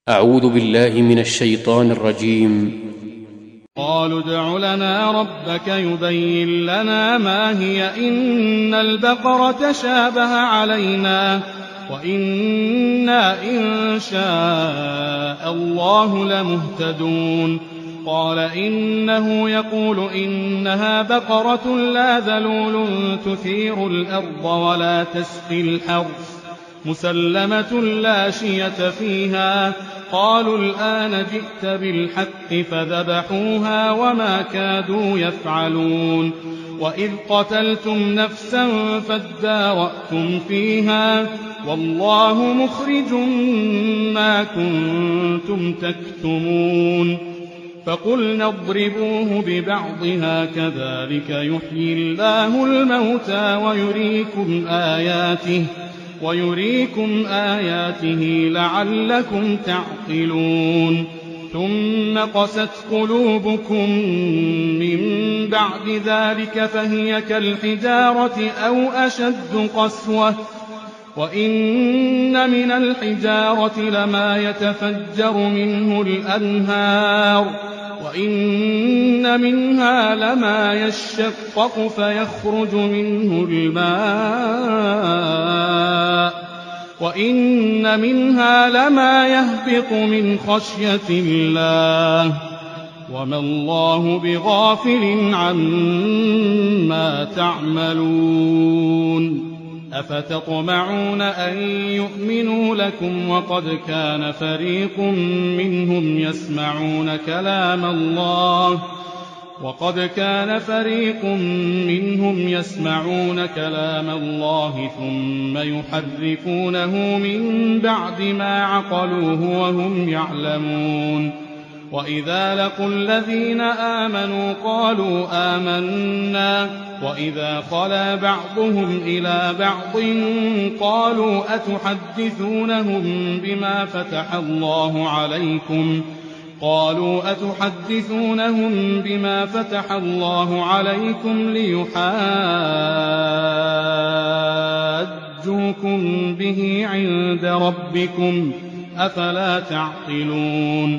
أعوذ بالله من الشيطان الرجيم. قالوا ادع لنا ربك يبين لنا ما هي إن البقرة تشابه علينا وإنا إن شاء الله لمهتدون. قال إنه يقول إنها بقرة لا ذلول تثير الأرض ولا تسقي الحرث مسلمة لا شية فيها. قالوا الآن جئت بالحق فذبحوها وما كادوا يفعلون. وإذ قتلتم نفسا فادارأتم فيها والله مخرج ما كنتم تكتمون. فقلنا اضربوه ببعضها كذلك يحيي الله الموتى ويريكم آياته لعلكم تعقلون. ثم قست قلوبكم من بعد ذلك فهي كالحجارة أو أشد قسوة. وإن من الحجارة لما يتفجر منه الأنهار وإن منها لما يشقق فيخرج منه الماء وإن منها لما يهبط من خشية الله وما الله بغافل عما تعملون. أفتطمعون أن يؤمنوا لكم وقد كان فريق منهم يسمعون كلام الله ثم يحرفونه من بعد ما عقلوه وهم يعلمون. وإذا لقوا الذين آمنوا قالوا آمنا وإذا خلا بعضهم إلى بعض قالوا أتحدثونهم بما فتح الله عليكم ليحاجوكم به عند ربكم أفلا تعقلون.